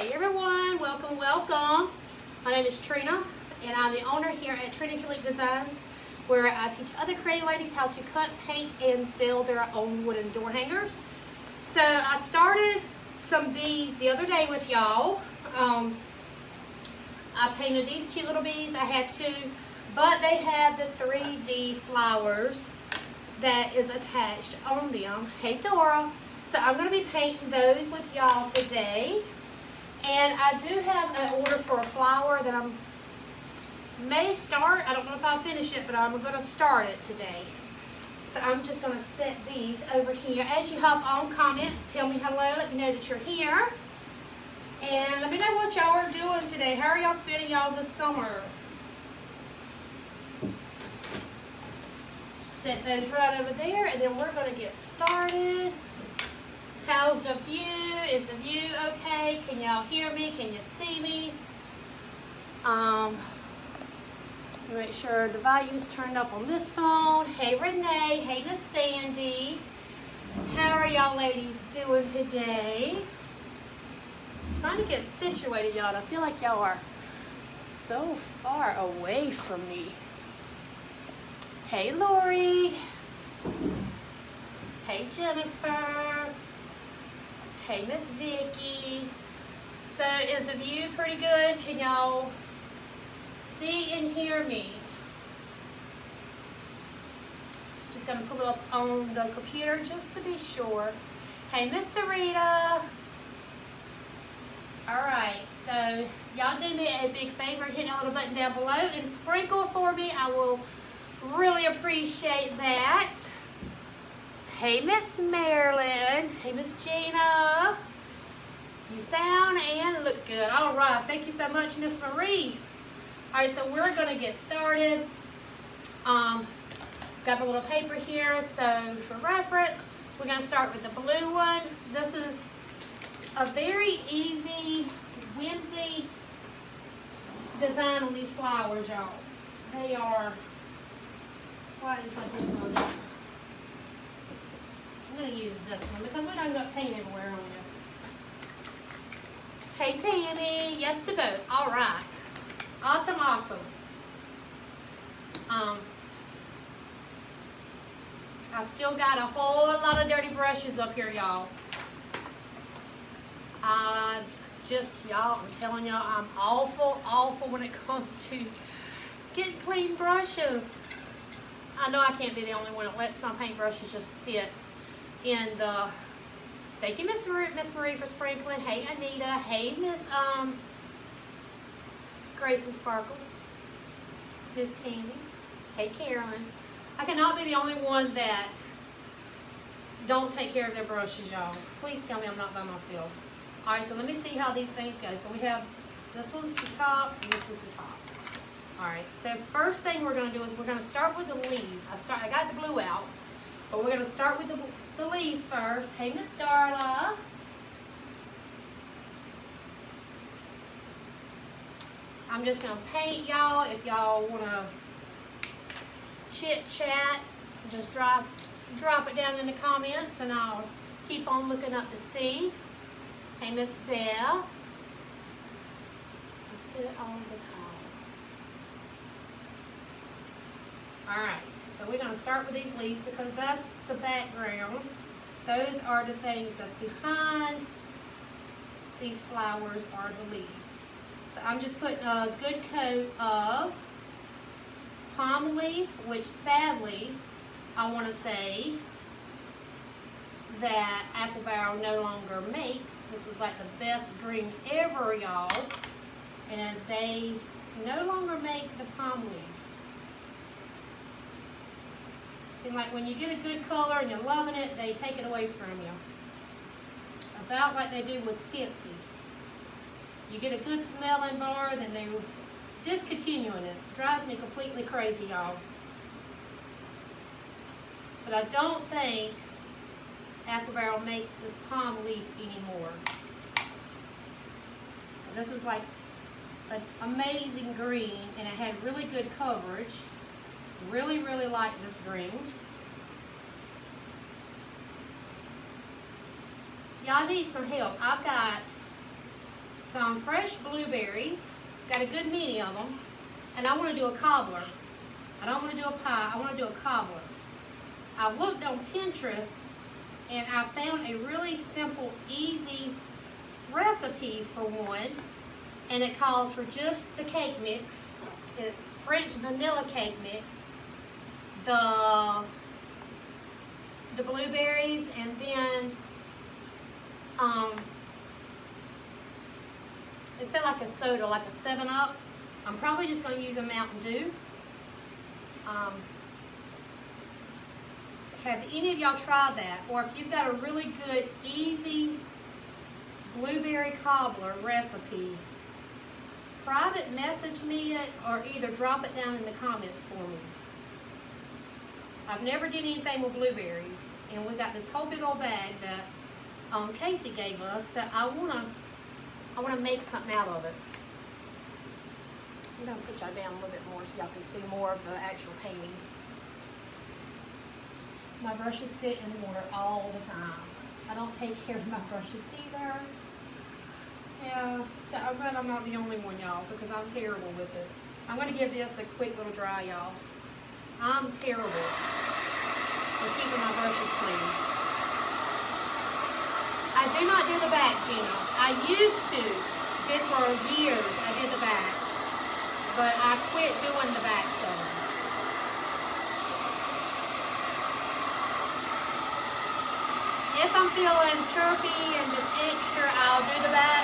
Hey everyone, welcome, welcome. My name is Trina and I'm the owner here at Trina Click Designs, where I teach other creative ladies how to cut, paint, and sell their own wooden door hangers. So I started some bees the other day with y'all. I painted these cute little bees. I had two, but they have the 3D flowers that is attached on them. Hey Dora. So I'm going to be painting those with y'all today. And I do have an order for a flower that I may start. I don't know if I'll finish it, but I'm going to start it today. So I'm just going to set these over here. As you hop on, comment, tell me hello, let me know that you're here. And let me know what y'all are doing today. How are y'all spending y'all's this summer? Set those right over there, and then we're going to get started. How's the view? Is the view okay? Can y'all hear me? Can you see me? Make sure the volume is turned up on this phone. Hey Renee, hey Miss Sandy. How are y'all ladies doing today? Trying to get situated, y'all. I feel like y'all are so far away from me. Hey Lori. Hey Jennifer. Hey Miss Vicky. So is the view pretty good? Can y'all see and hear me? Just gonna pull up on the computer just to be sure. Hey Miss Sarita. Alright, so y'all do me a big favor, hit that little button down below and sprinkle for me. I will really appreciate that. Hey Miss Marilyn. Hey Miss Gina. You sound and look good. Alright, thank you so much Miss Marie. Alright, so we're going to get started. Got my little paper here, so for reference, we're going to start with the blue one. This is a very easy, whimsy design on these flowers, y'all. They are, why is my pen on that? I'm going to use this one because we don't got paint everywhere on it. Hey Tammy, yes to both. All right. Awesome, awesome. I still got a whole lot of dirty brushes up here, y'all. Y'all, I'm telling y'all, I'm awful when it comes to getting clean brushes. I know I can't be the only one that lets my paintbrushes just sit in the, thank you Miss Marie for sprinkling. Hey Anita, hey Miss Grace and Sparkle, Miss Tammy, hey Carolyn. I cannot be the only one that don't take care of their brushes, y'all. Please tell me I'm not by myself. Alright, so let me see how these things go. So we have, this one's the top and this is the top. Alright, so first thing we're going to do is we're going to start with the leaves. I got the blue out, but we're going to start with the leaves first. Hey Miss Darla. I'm just going to paint y'all. If y'all want to chit chat, just drop it down in the comments and I'll keep on looking up to see. Hey Miss Beth. I sit on the top. Alright, so we're going to start with these leaves because that's the background. Those are the things that's behind these flowers are the leaves. So I'm just putting a good coat of palm leaf, which sadly, I want to say that Apple Barrel no longer makes. This is like the best green ever, y'all. And they no longer make the palm leaf. Seems like when you get a good color and you're loving it, they take it away from you. About like they do with Scentsy. You get a good smelling bar, then they discontinuing it. Drives me completely crazy, y'all. But I don't think Apple Barrel makes this palm leaf anymore. This was like an amazing green, and it had really good coverage. Really, really like this green. Y'all need some help. I've got some fresh blueberries, got a good many of them, and I want to do a cobbler. I don't want to do a pie, I want to do a cobbler. I looked on Pinterest and I found a really simple, easy recipe for one, and it calls for just the cake mix. It's French vanilla cake mix, the blueberries, and then it said like a soda, like a 7-Up. I'm probably just going to use a Mountain Dew. Have any of y'all tried that? Or if you've got a really good, easy blueberry cobbler recipe, private message me it or either drop it down in the comments for me. I've never did anything with blueberries, and we got this whole big old bag that Casey gave us, so I wanna make something out of it. I'm gonna put y'all down a little bit more so y'all can see more of the actual painting. My brushes sit in water all the time. I don't take care of my brushes either. Yeah, so I'm glad I'm not the only one, y'all, because I'm terrible with it. I'm gonna give this a quick little dry, y'all. I'm terrible with keeping my brushes clean. I do not do the back, Gina. I used to. Did for years, I did the back. But I quit doing the back so. If I'm feeling chirpy and just extra, I'll do the back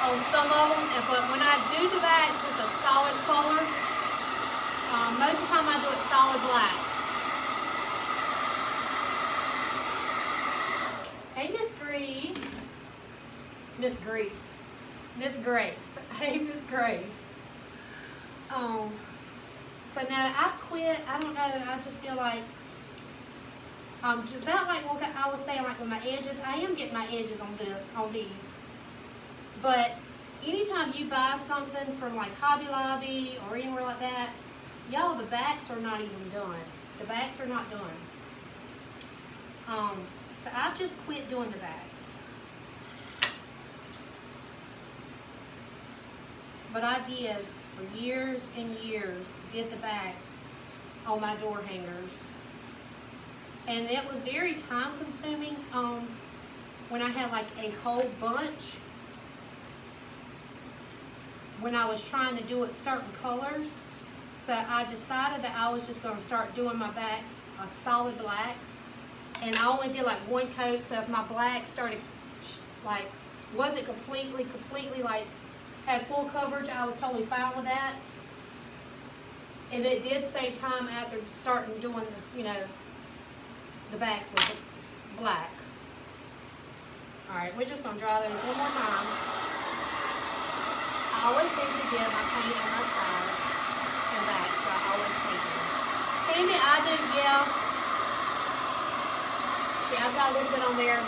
on some of them. But when I do the back, just a solid color. Most of the time I do it solid black. Hey, Miss Grease. Miss Grease. Miss Grace. Hey, Miss Grace. So now I quit. I don't know. I just feel like about like what I was saying, like with my edges. I am getting my edges on these. But anytime you buy something from like Hobby Lobby or anywhere like that, y'all, the backs are not even done. The backs are not done. So I've just quit doing the backs. But I did for years and years, did the backs on my door hangers. And it was very time consuming when I had like a whole bunch. When I was trying to do it certain colors. So I decided that I was just going to start doing my backs a solid black. And I only did like one coat, so if my black started like, wasn't completely like, had full coverage, I was totally fine with that. And it did save time after starting doing, you know, the backs with black. Alright, we're just going to dry those one more time. I always seem to get my paint on my sides and back, so I always paint them. Tammy, I do, yeah. See, I've got a little bit on there.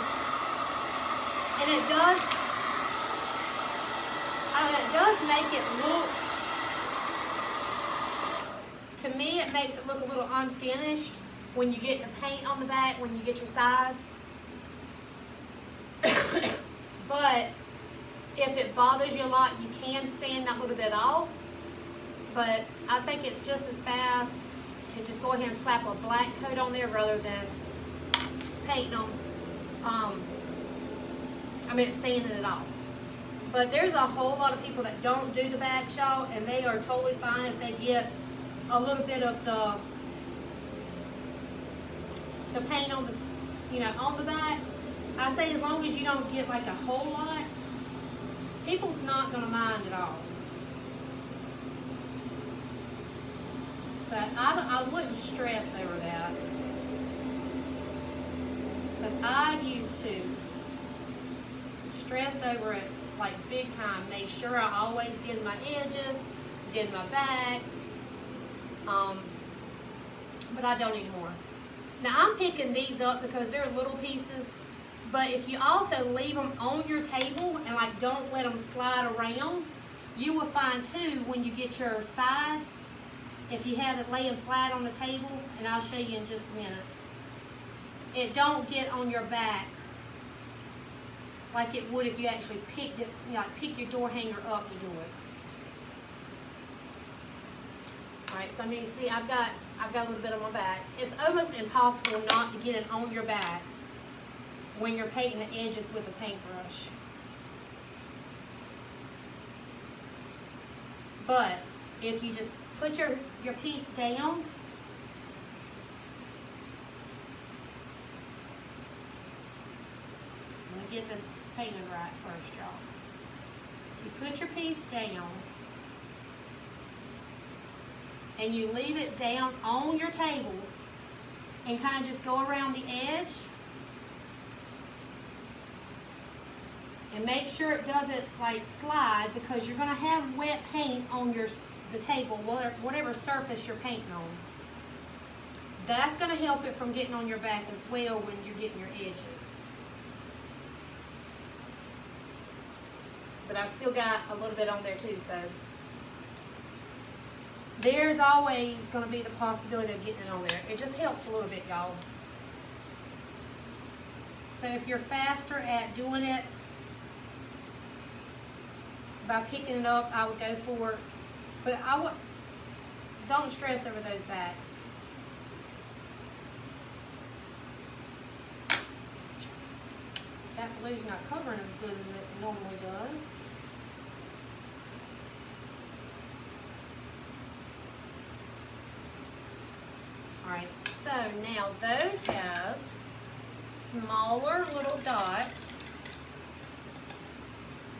And it does make it look, to me it makes it look a little unfinished when you get the paint on the back, when you get your sides. But if it bothers you a lot, you can sand that little bit off. But I think it's just as fast to just go ahead and slap a black coat on there rather than painting them. Sanding it off. But there's a whole lot of people that don't do the back, y'all, and they are totally fine if they get a little bit of the paint on the, on the backs. I say as long as you don't get like a whole lot, people's not going to mind at all. So I wouldn't stress over that. Because I used to stress over it like big time. Make sure I always did my edges, did my backs. But I don't anymore. Now I'm picking these up because they're little pieces. But if you also leave them on your table and like don't let them slide around, you will find too when you get your sides, if you have it laying flat on the table, and I'll show you in just a minute, it don't get on your back like it would if you actually picked it, you know, like pick your door hanger up to do it. All right, so I mean, see, I've got a little bit on my back. It's almost impossible not to get it on your back when you're painting the edges with a paintbrush. But if you just put your piece down, let me get this painted right first, y'all. You put your piece down and you leave it down on your table and kind of just go around the edge and make sure it doesn't like slide, because you're going to have wet paint on the table, whatever surface you're painting on. That's going to help it from getting on your back as well when you're getting your edges. But I've still got a little bit on there too, so there's always going to be the possibility of getting it on there. It just helps a little bit, y'all. So if you're faster at doing it by picking it up, I would go for it. But don't stress over those backs. That blue's not covering as good as it normally does. Alright, so now those have smaller little dots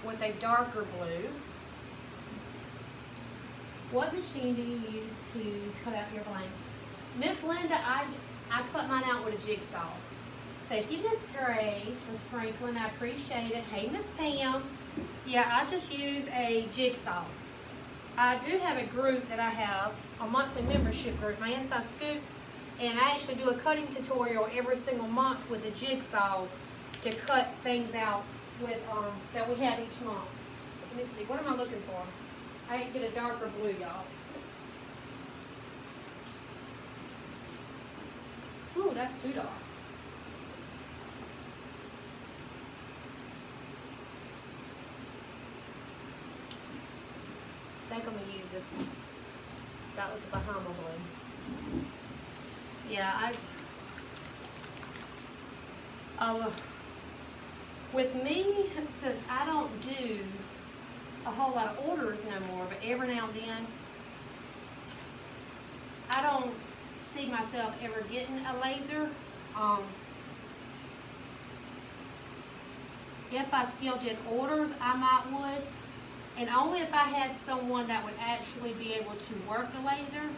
with a darker blue. What machine do you use to cut out your blanks? Miss Linda, I cut mine out with a jigsaw. Thank you, Miss Grace, for sprinkling. I appreciate it. Hey, Miss Pam. Yeah, I just use a jigsaw. I do have a group that I have, a monthly membership group, my Inside Scoop, and I actually do a cutting tutorial every single month with the jigsaw to cut things out with that we have each month. Let me see, what am I looking for? I didn't get a darker blue, y'all. Ooh, that's too dark. I think I'm going to use this one. That was the Bahama blue. Yeah, with me, since I don't do a whole lot of orders no more, but every now and then, I don't see myself ever getting a laser. If I still did orders, I might would. And only if I had someone that would actually be able to work the laser,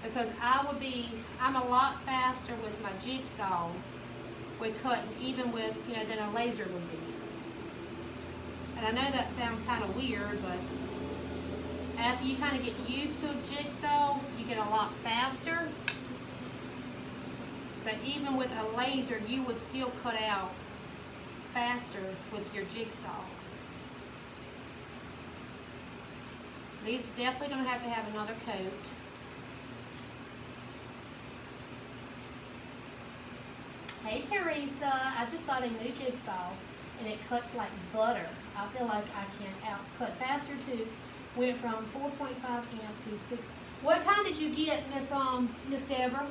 because I'm a lot faster with my jigsaw with cutting, even with, than a laser would be. And I know that sounds kind of weird, but after you kind of get used to a jigsaw, you get a lot faster. So even with a laser, you would still cut out faster with your jigsaw. These are definitely going to have another coat. Hey Teresa, I just bought a new jigsaw and it cuts like butter. I feel like I can cut faster too. Went from 4.5 amp to 6. What kind did you get, Miss Deborah?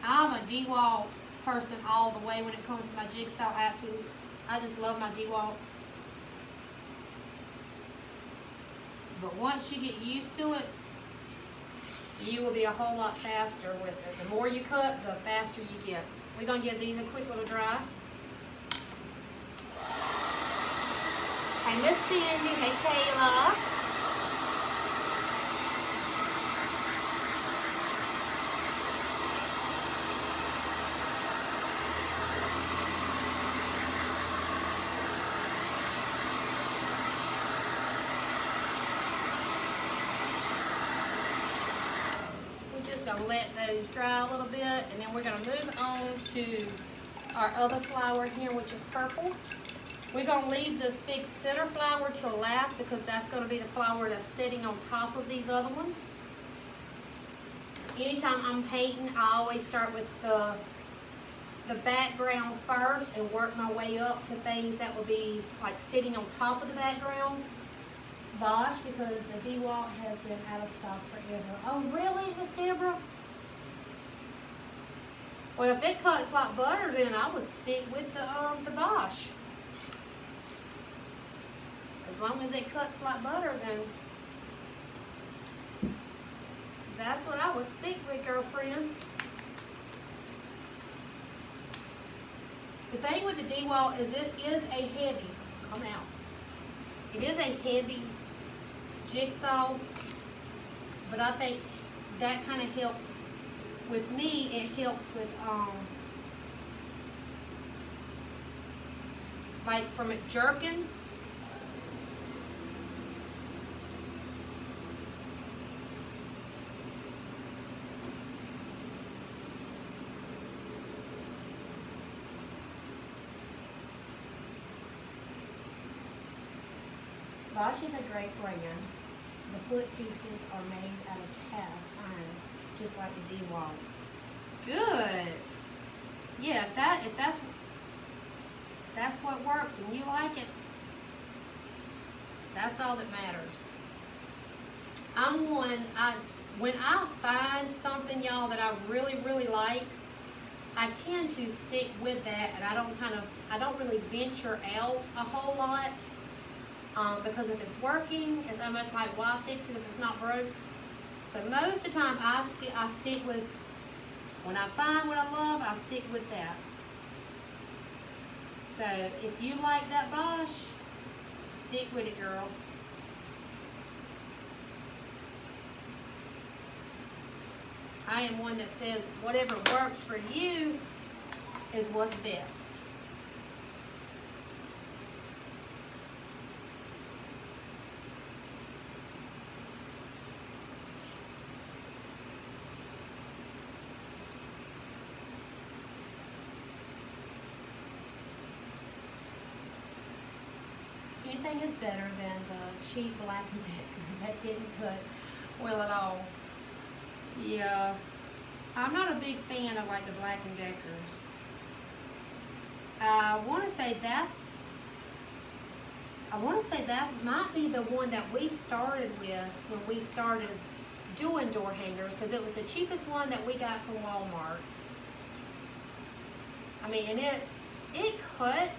I'm a DeWalt person all the way when it comes to my jigsaw. Absolutely, I just love my DeWalt. But once you get used to it, you will be a whole lot faster with it. The more you cut, the faster you get. We're going to give these a quick little dry. Hey, Miss Cindy. Hey, Kayla. Let those dry a little bit, and then we're going to move on to our other flower here, which is purple. We're going to leave this big center flower till last because that's going to be the flower that's sitting on top of these other ones. Anytime I'm painting, I always start with the the background first and work my way up to things that will be like sitting on top of the background. Bosch, because the DeWalt has been out of stock forever. Oh really, Miss Deborah? Well, if it cuts like butter, then I would stick with the Bosch. As long as it cuts like butter, then that's what I would stick with, girlfriend. The thing with the DeWalt is it is a heavy, come out. It is a heavy jigsaw, but I think that kind of helps with me. It helps with like from it jerking. Bosch is a great brand. The foot pieces are made out of cast iron, just like the DeWalt. Good. Yeah, if that's what works and you like it, that's all that matters. When I find something, y'all, that I really, really like, I tend to stick with that, and I don't really venture out a whole lot. Because if it's working, it's almost like, why fix it if it's not broke? So most of the time, I stick with, when I find what I love, I stick with that. So if you like that Bosch, stick with it, girl. I am one that says whatever works for you is what's best. Anything is better than the cheap Black & Decker that didn't cut well at all. Yeah, I'm not a big fan of like the Black & Deckers. I want to say that might be the one that we started with when we started doing door hangers, because it was the cheapest one that we got from Walmart. I mean, and it cut.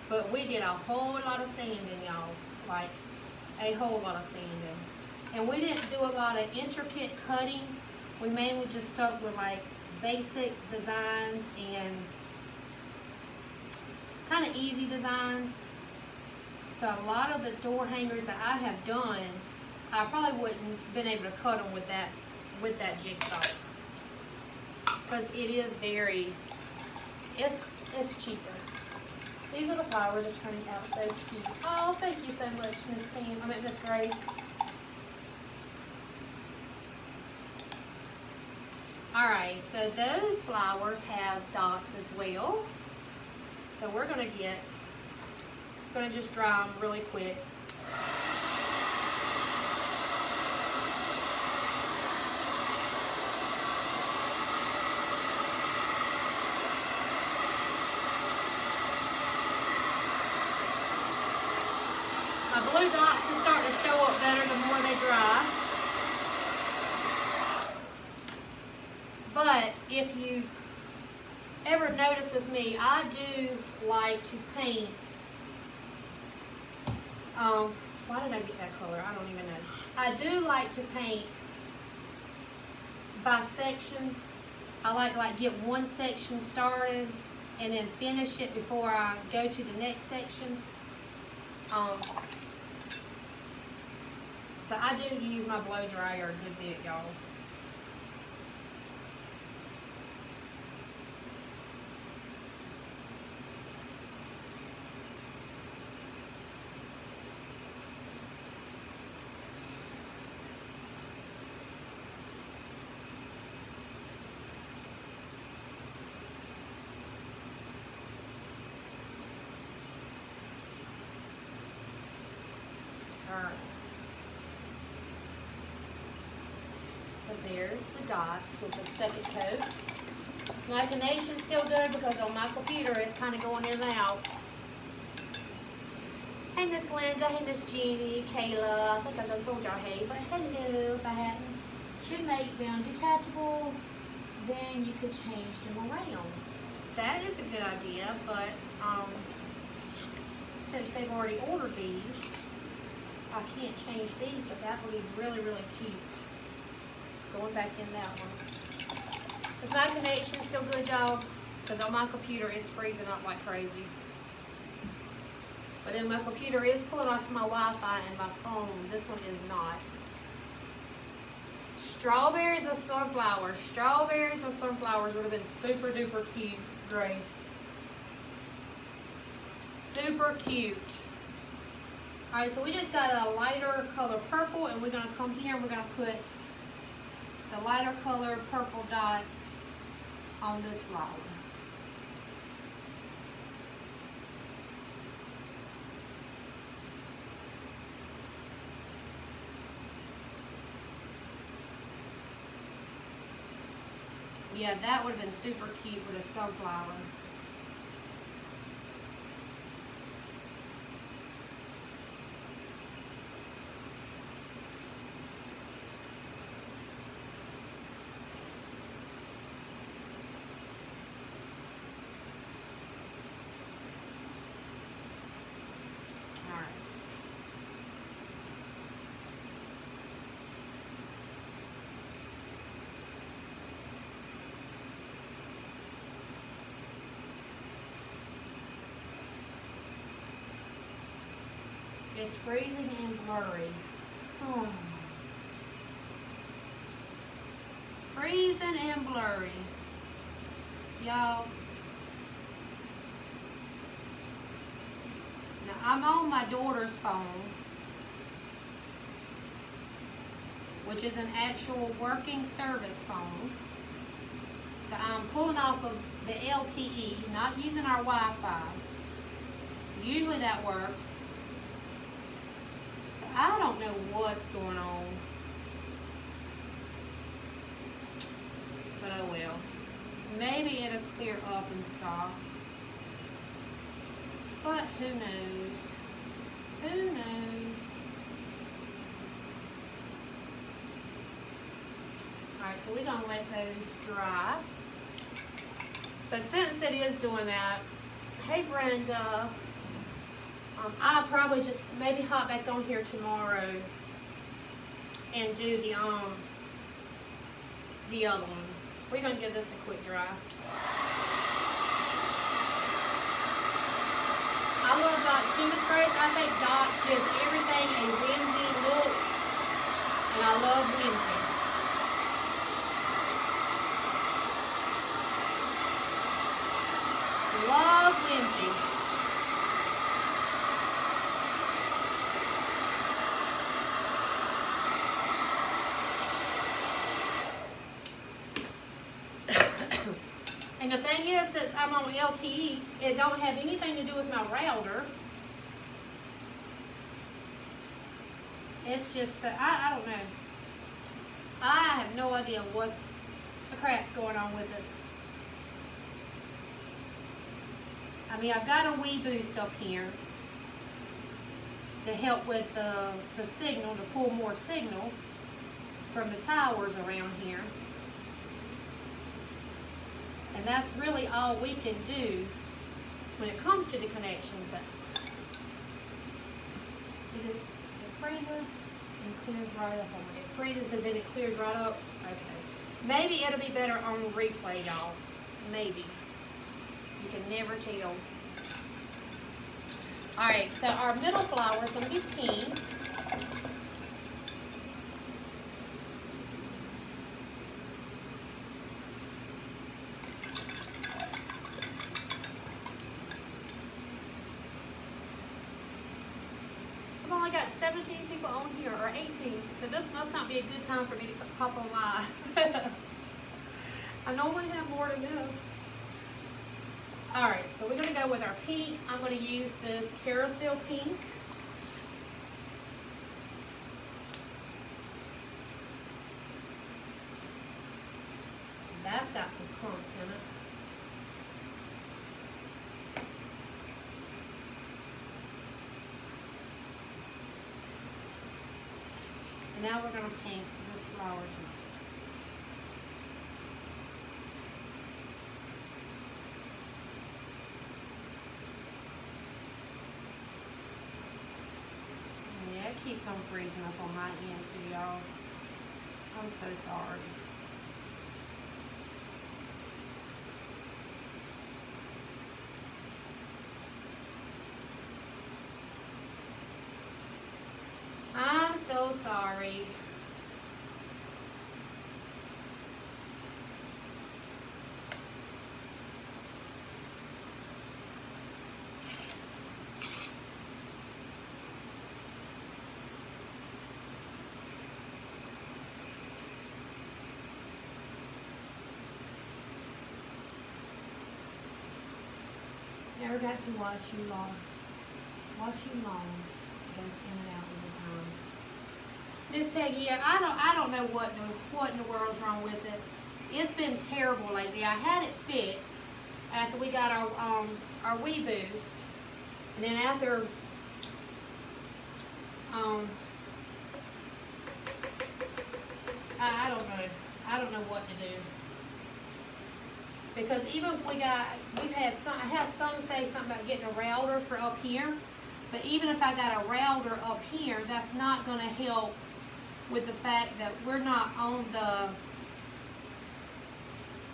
But we did a whole lot of sanding, y'all. Like, a whole lot of sanding. And we didn't do a lot of intricate cutting. We mainly just stuck with, like, basic designs and kind of easy designs. So a lot of the door hangers that I have done, I probably wouldn't been able to cut them with that jigsaw. Because it is very, it's cheaper. These little flowers are turning out so cute. Oh, thank you so much, Miss Grace. Alright, so those flowers have dots as well. So we're gonna just dry them really quick. My blue dots are starting to show up better the more they dry. But if you've ever noticed with me, I do like to paint. Why did I get that color? I don't even know. I do like to paint by section. I like to get one section started and then finish it before I go to the next section. So I do use my blow dryer a good bit, y'all. Alright. So there's the dots with the second coat. My connection's still good because on my computer it's kind of going in and out. Hey Miss Linda, hey Miss Jeannie, Kayla. I think I done told y'all hey, but hello if I hadn't. Should make them detachable, then you could change them around. That is a good idea, but since they've already ordered these, I can't change these, but that would be really, really cute. Going back in that one. Is my connection still good, y'all? Because on my computer it's freezing up like crazy. But then my computer is pulling off my Wi-Fi and my phone. This one is not. Strawberries or sunflowers? Strawberries or sunflowers would have been super duper cute, Grace. Super cute. Alright, so we just got a lighter color purple, and we're going to come here and we're going to put the lighter color purple dots on this flower. Yeah, that would have been super cute with a sunflower. It's freezing and blurry. Oh. Freezing and blurry. Y'all. Now I'm on my daughter's phone, which is an actual working service phone. So I'm pulling off of the LTE, not using our Wi-Fi. Usually that works. I don't know what's going on, but oh well. Maybe it'll clear up and stop, but who knows? Who knows? Alright, so we're going to let those dry. So since it is doing that, hey Brenda, I'll probably just maybe hop back on here tomorrow and do the other one. We're gonna give this a quick dry. I love Dot Human Sprays. I think Dot gives everything a whimsy look, and I love whimsy. Love whimsy. And the thing is, since I'm on LTE, it don't have anything to do with my router. It's just, I don't know. I have no idea what the crap's going on with it. I mean, I've got a Wii Boost up here to help with the signal, to pull more signal from the towers around here. And that's really all we can do when it comes to the connections. It freezes and clears right up on it. It freezes and then it clears right up. Okay. Maybe it'll be better on replay, y'all. Maybe. You can never tell. Alright, so our middle flower is going to be pink. I've only got 17 people on here, or 18, so this must not be a good time for me to hop on live. I normally have more than this. Alright, so we're going to go with our pink. I'm going to use this carousel pink. That's got some clumps in it. now we're gonna paint this flower here. Yeah, it keeps on freezing up on my end too, y'all. I'm so sorry. I'm so sorry. Never got to watch you long. Goes in and out all the time. Miss Peggy, I don't know what in the world's wrong with it. It's been terrible lately. I had it fixed after we got our Wii Boost, and then after I don't know what to do. Because even if I had some say something about getting a router for up here, but even if I got a router up here, that's not going to help with the fact that we're not on the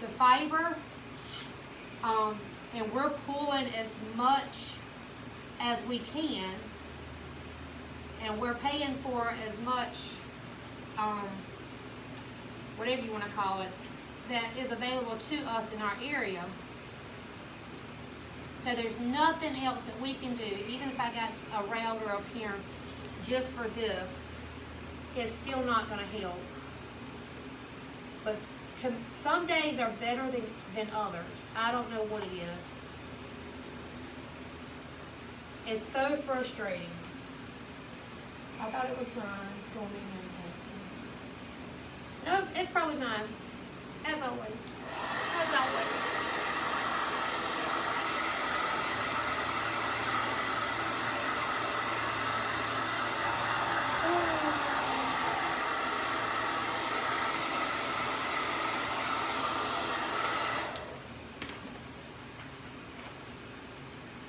fiber, and we're pulling as much as we can, and we're paying for as much, whatever you want to call it, that is available to us in our area. So there's nothing else that we can do. Even if I got a router up here just for this, it's still not going to help. But some days are better than others. I don't know what it is. It's so frustrating. I thought it was mine, storming in Texas. Nope, it's probably mine. As always. As always.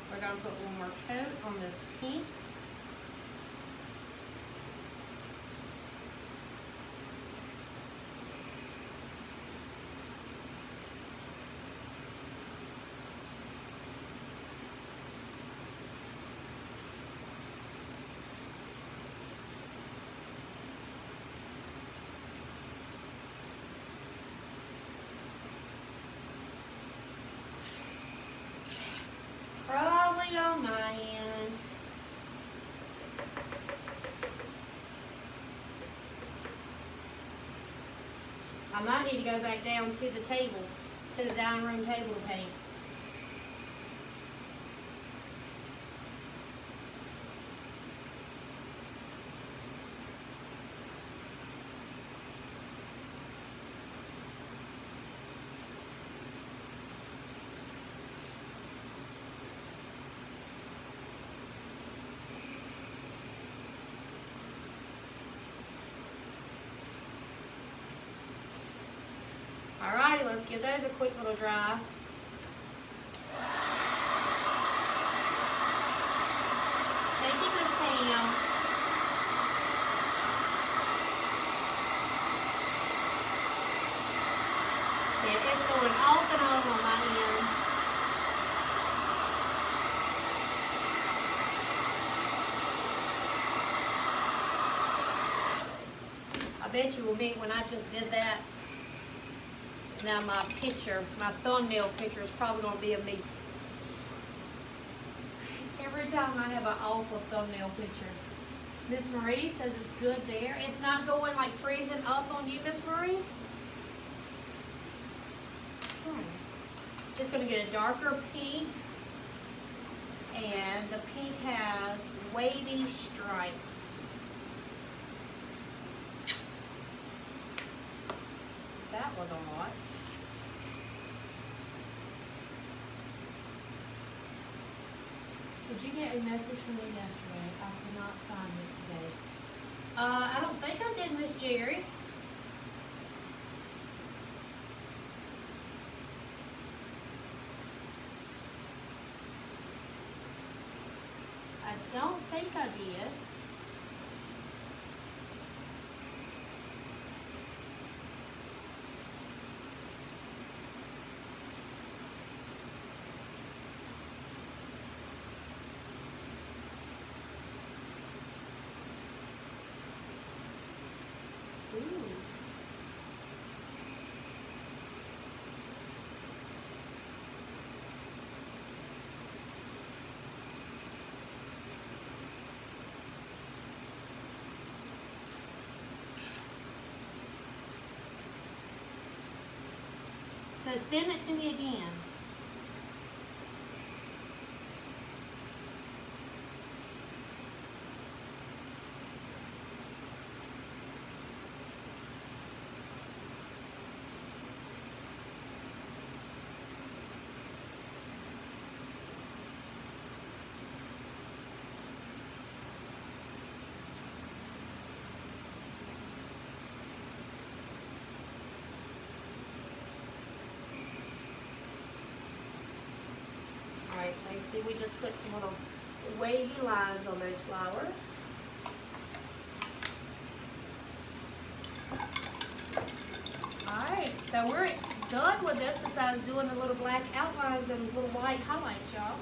We're going to put one more coat on this pink. Probably on my end. I might need to go back down to the table, to the dining room table to paint. Alrighty, let's give those a quick little dry. Thank you, Miss Pam. Yeah, it's going off and on my end. I bet you will meet when I just did that. Now my thumbnail picture is probably going to be of me. Every time I have an awful thumbnail picture. Miss Marie says it's good there. It's not going like freezing up on you, Miss Marie? Just going to get a darker pink. And the pink has wavy stripes. That was a lot. Did you get a message from me yesterday? I could not find it today. I don't think I did, Miss Jerry. I don't think I did. Ooh. So send it to me again. Alright, so you see we just put some little wavy lines on those flowers. Alright, so we're done with this besides doing the little black outlines and little white highlights, y'all.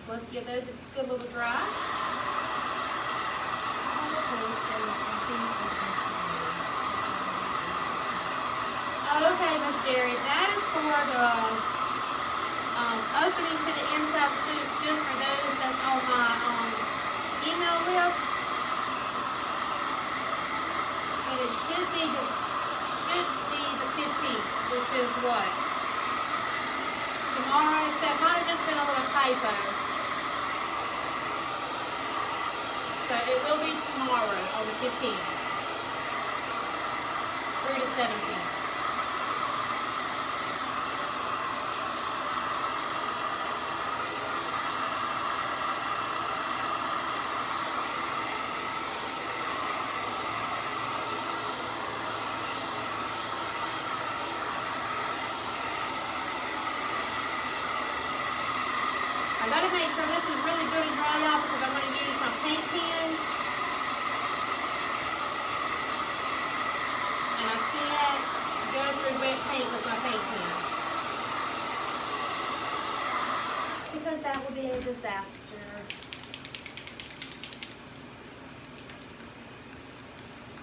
So let's give those a good little dry. Okay, Miss Jerry, that is for the opening to the inside scoop, just for those that's on my email list. And it should be the 15th, which is what? Tomorrow, so it might have just been a little typo. So it will be tomorrow on the 15th through the 17th. I gotta make sure this is really good and dry, y'all, because I'm gonna use my paint pen. And I can't go through wet paint with my paint pen, because that would be a disaster.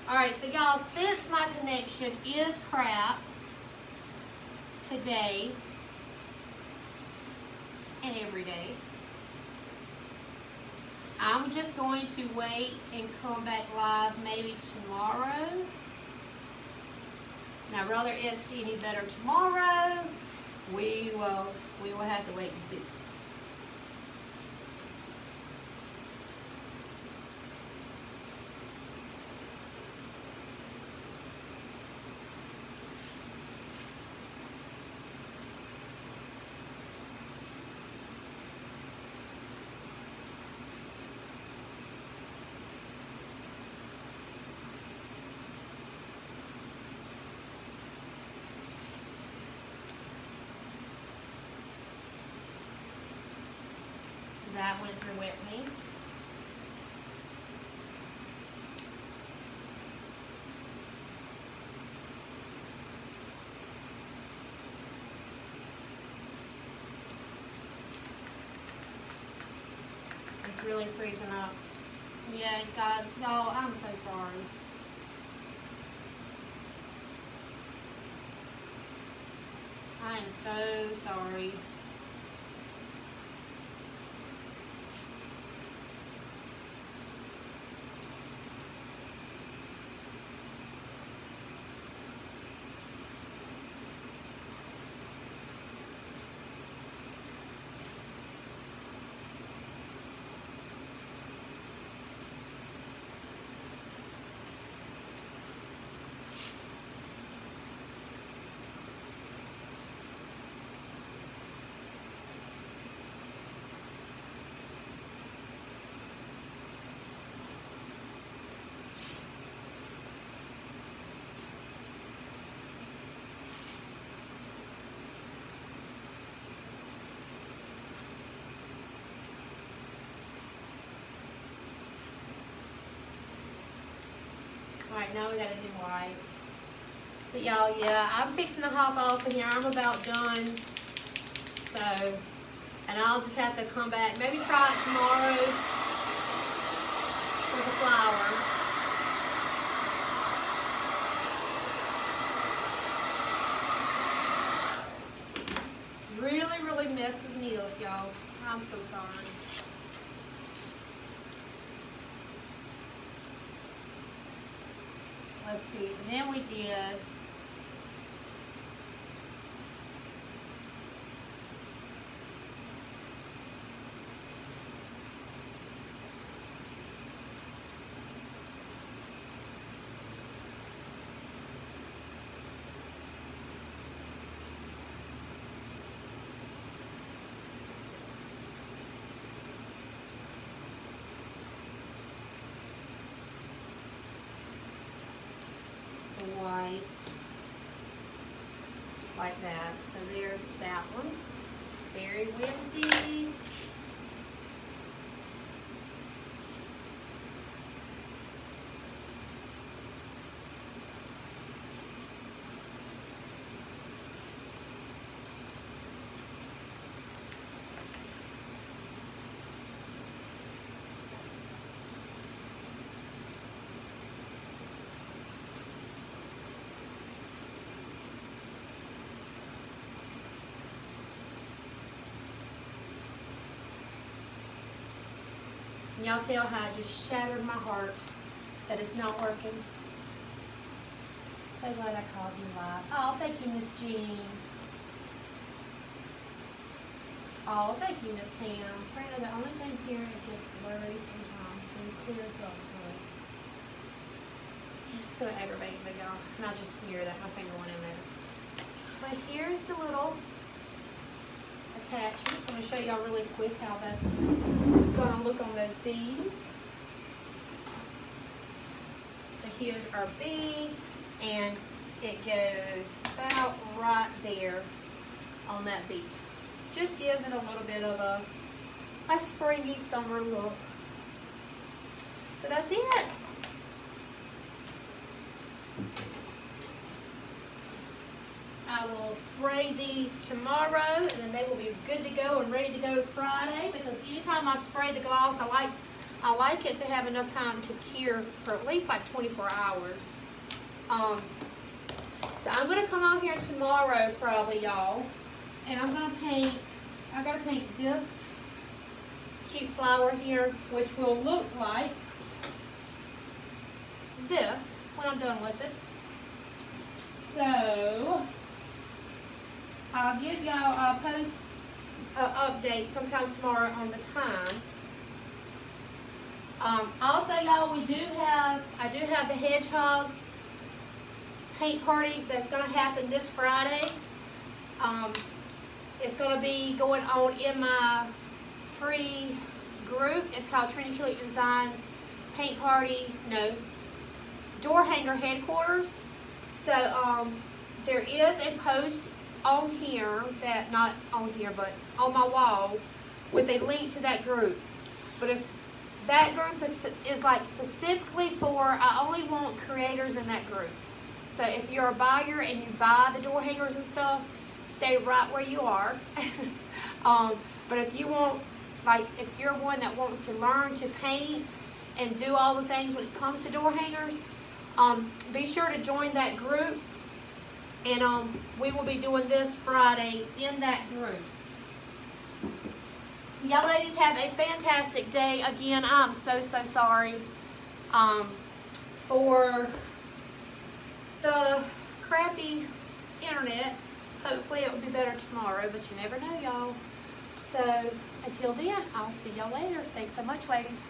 Alright, so y'all, since my connection is crap today and every day, I'm just going to wait and come back live maybe tomorrow. Now, whether it's any better tomorrow, we will have to wait and see. That went through wet paint. It's really freezing up. Yeah, guys, y'all, I'm so sorry. I am so sorry. Alright, now we gotta do white. So y'all, yeah, I'm fixing to hop off in here. I'm about done. So, and I'll just have to come back. Maybe try it tomorrow with the flour. Really, really messes me up, y'all. I'm so sorry. Let's see. And then we did white like that. So there's that one. Very whimsy. Y'all tell how it just shattered my heart that it's not working. So glad I called you live. Oh, thank you, Miss Jean. Oh, thank you, Miss Pam. Trina, the only thing here it gets blurry sometimes and clears up good. It's so aggravating, but y'all. And I just smear that my finger went in there. But here's the little attachments. I'm going to show y'all really quick how that's going to look on those beads. So here's our bead, and it goes about right there on that bead. Just gives it a little bit of a springy summer look. So that's it. I will spray these tomorrow, and then they will be good to go and ready to go Friday, because anytime I spray the gloss, I like it to have enough time to cure for at least like 24 hours. So I'm going to come out here tomorrow probably, y'all, and I'm going to paint, I got to paint this cute flower here, which will look like this when I'm done with it. So I'll give y'all, I'll post an update sometime tomorrow on the time. Also, y'all, I do have the hedgehog paint party that's going to happen this Friday. It's going to be going on in my free group. It's called Trina Kulik Designs Paint Party, Door Hanger Headquarters. So there is a post on here, that not on here, but on my wall, with a link to that group. But if that group is like specifically for, I only want creators in that group. So if you're a buyer and you buy the door hangers and stuff, stay right where you are. But if you want, like, if you're one that wants to learn to paint and do all the things when it comes to door hangers, be sure to join that group. And we will be doing this Friday in that group. So y'all ladies have a fantastic day. Again, I'm so sorry for the crappy internet. Hopefully it will be better tomorrow, but you never know, y'all. So until then, I'll see y'all later. Thanks so much, ladies.